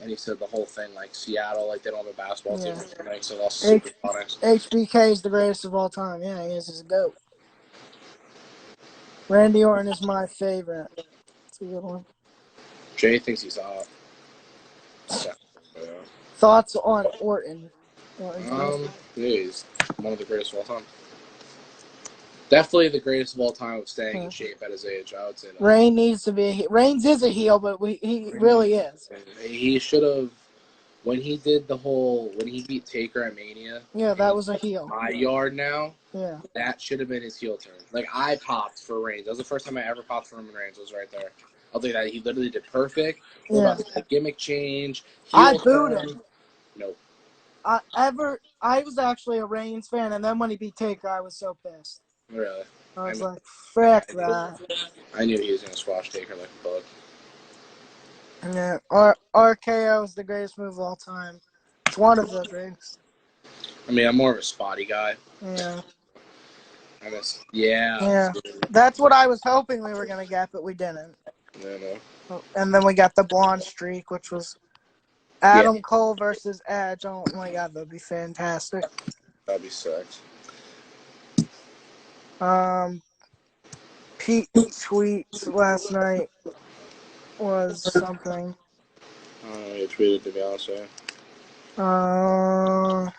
And he said the whole thing like Seattle, like they don't have a basketball team, yeah. like so all H- super funny. HBK is the greatest of all time. Yeah, he is. He's a goat. Randy Orton is my favorite. It's a good one. Jay thinks he's hot. Yeah. Thoughts on Orton? Orton's great. Yeah, he's one of the greatest of all time. Definitely the greatest of all time of staying in Yeah. shape at his age. I would say that. Reigns needs to be. Reigns is a heel, but he really is. He should have when he did when he beat Taker at Mania. Yeah, And that he's was a heel. my yard now. Yeah, That should have been his heel turn. Like I popped for Reigns. That was the first time I ever popped for Roman Reigns. Was right there. I'll tell you that he literally did perfect. What yeah. about the gimmick change? I Heel booed turn? him. Nope. I was actually a Reigns fan, and then when he beat Taker, I was so pissed. Really. I I was knew, like, frick I knew, that. I knew he was gonna squash Taker like a bug. Yeah, RKO is the greatest move of all time. It's one of the greatest. I mean, I'm more of a spotty guy. Yeah, Yeah. yeah. That's what I was hoping we were gonna get, but we didn't. No. And then we got the blonde streak, which was Yeah, Adam Cole versus Edge. Oh my god, that'd be fantastic. that'd be sick. Pete tweets last night was something. He tweeted to be honest with you.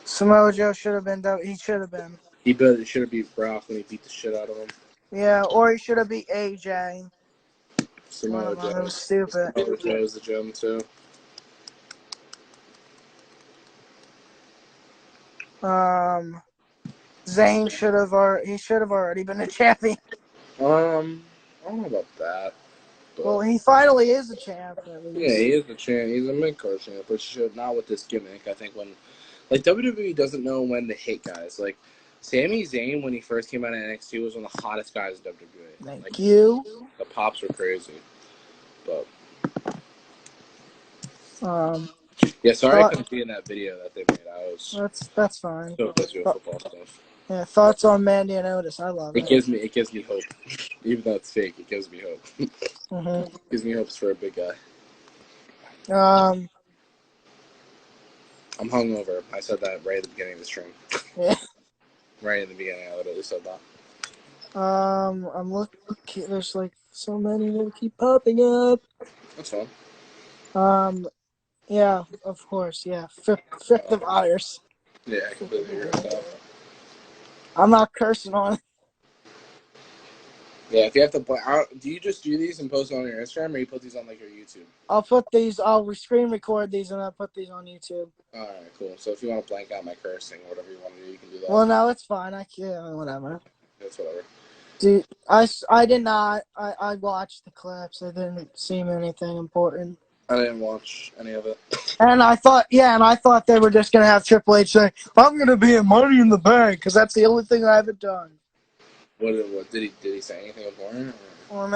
Samoa Joe should have been. He should have been. He should have beat Brock when he beat the shit out of him. Yeah, or he should have beat AJ. I Samoa don't know. It was Joe. stupid. Samoa Joe's the gem too. Zayn should have. He should have already been a champion. I don't know about that. But Well, he finally is a champ at yeah, least. he is the champ. He's a mid-card champ, but should not with this gimmick. I think like WWE doesn't know when to hit guys. Like Sami Zayn when he first came out of NXT was one of the hottest guys in WWE. Thank Like you. the pops were crazy. But yeah, sorry I Thought couldn't be in that video that they made. I was that's fine. so busy with football stuff. Yeah, thoughts on Mandy and Otis? I love it. It gives me hope, even though it's fake. It gives me hope. Mhm. Gives me hopes for a big guy. I'm hungover. I said that right at the beginning of the stream. Yeah. Right in the beginning, I literally said that. I'm looking. There's like so many that keep popping up. That's fine. Yeah, of course. Yeah, frick the virus. Yeah, I completely agree with that. I'm not cursing on it. Yeah, if you have to play, do you just do these and post them on your Instagram, or you put these on like your YouTube? I'll screen record these and I'll put these on YouTube. All right, cool. So if you want to blank out my cursing, or whatever you want to do, you can do that. Well, no, it's fine. I can't. Whatever. That's whatever. Dude, I did not. I watched the clips. I didn't seem anything important. I didn't watch any of it. And I thought they were just gonna have Triple H say, "I'm gonna be in Money in the Bank," because that's the only thing I haven't done. What did he say anything important? Well,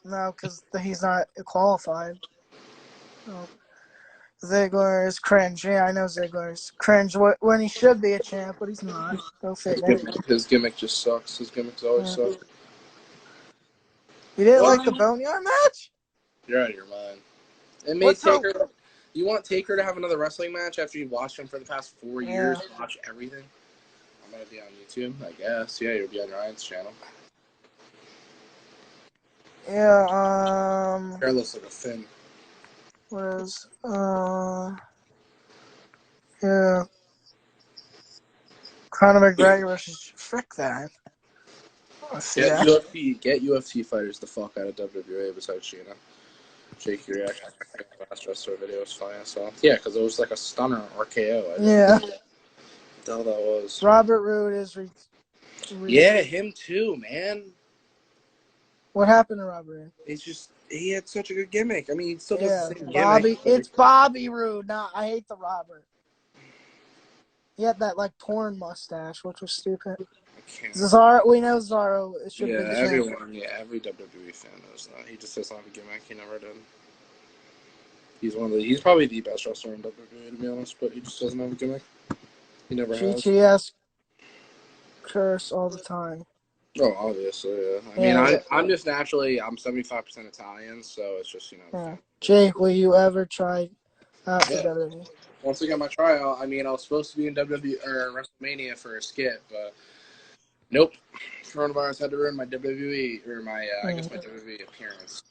no, because he's not qualified. Oh. Ziggler is cringe. Yeah, I know Ziggler is cringe when he should be a champ, but he's not. Go figure. His gimmick just sucks. His gimmicks always suck. You didn't like the Boneyard match? You're out of your mind. It made What's Taker. You want Taker to have another wrestling match after you've watched him for the past 4 years? Watch everything. I'm gonna be on YouTube, I guess. Yeah, you'll be on Ryan's channel. Yeah. Hair looks like a fin. What is? Yeah. Conor McGregor versus frick that. Get UFC fighters the fuck out of WWE besides Sheena. Jake, your reaction to the last wrestler video was funny. So yeah, because it was like a stunner RKO. Yeah. What the hell that was? Robert Roode is. Yeah, him too, man. What happened to Robert Roode? He had such a good gimmick. I mean, he still does the same Bobby. gimmick. It's Bobby Roode. Nah, I hate the Robert. He had that like porn mustache, which was stupid. Cesaro, we know Cesaro. It should be the everyone. Yeah, every WWE fan knows that. He just doesn't have a gimmick. He never did. He's probably the best wrestler in WWE, to be honest, but he just doesn't have a gimmick. He never has. GTS curse all the time. Oh, obviously, yeah. I mean, I'm just naturally, I'm 75% Italian, so it's just, Jake, will you ever try out for WWE? Once I get my tryout, I mean, I was supposed to be in WWE or WrestleMania for a skit, but nope. Coronavirus had to ruin my WWE, or my WWE appearance.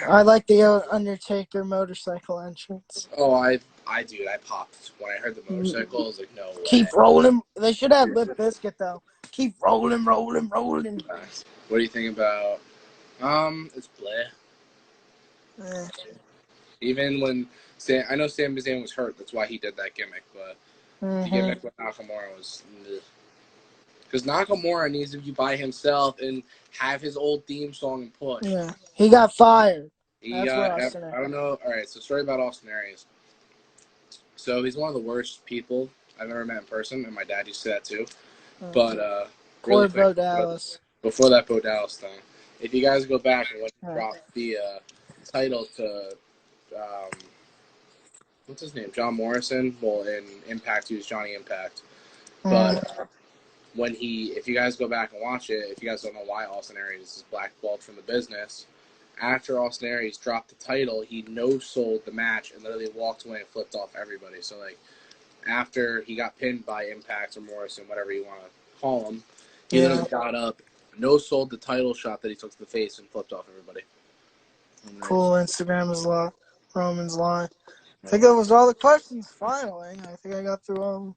I like the Undertaker motorcycle entrance. Oh, I popped when I heard the motorcycle. I was like, no way. Keep rolling. They should have Limp Bizkit though. Keep rolling. What do you think about? It's bleh. Even when I know Sami Zayn was hurt, that's why he did that gimmick. But the gimmick with Nakamura was because Nakamura needs to be by himself and have his old theme song and push. Yeah, he got fired. I don't know. All right, so story about Austin Aries. So he's one of the worst people I've ever met in person, and my dad used to say that too. But really quick, Bo Dallas. Before that Bo Dallas thing, if you guys go back and when he dropped the title to what's his name, John Morrison. Well, in Impact, he was Johnny Impact. But if you guys go back and watch it, if you guys don't know why Austin Aries is blackballed from the business, after Austin Aries dropped the title, he no-sold the match and literally walked away and flipped off everybody. So, like, after he got pinned by Impact or Morrison, whatever you want to call him, he literally got up, no-sold the title shot that he took to the face and flipped off everybody. Cool. Instagram is live. Roman's live. I think that was all the questions, finally. I think I got through all.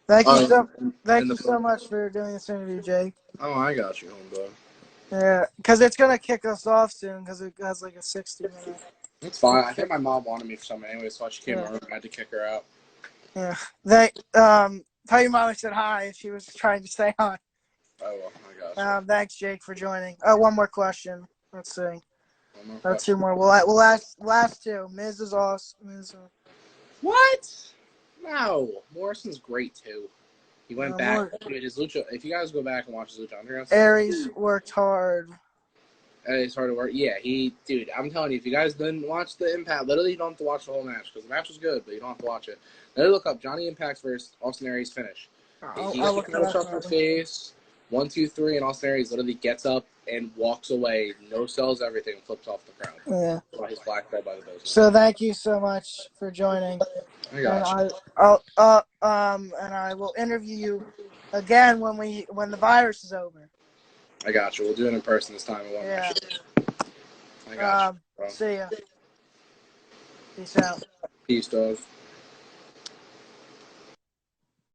Thank you so much for doing this interview, Jake. Oh, I got you, homeboy. Yeah, because it's going to kick us off soon because it has like a 60-minute. It's fine. I think my mom wanted me for something anyway, so she came over and I had to kick her out. Yeah. Tell your mom I said hi and she was trying to say hi. Oh, well, I got you. Thanks, Jake, for joining. One more question. Let's see. Two more. We'll last two. Miz is awesome. What? No. Morrison's great, too. He went back. His Lucha, if you guys go back and watch his Lucha Underground, Aries worked hard. It's hard to work. Yeah, dude, I'm telling you, if you guys didn't watch the Impact, literally you don't have to watch the whole match because the match was good, but you don't have to watch it. Literally look up Johnny Impact versus Austin Aries finish. He got the title shot in the face. 1, 2, 3, and Austin Aries literally gets up and walks away, no sells everything, and flips off the crowd. Yeah. While he's blacked out by the business. So thank you so much for joining. I got you. And I will interview you again when the virus is over. I got you. We'll do it in person this time. Yeah. I got you. Bro. See ya. Peace out. Peace, dog.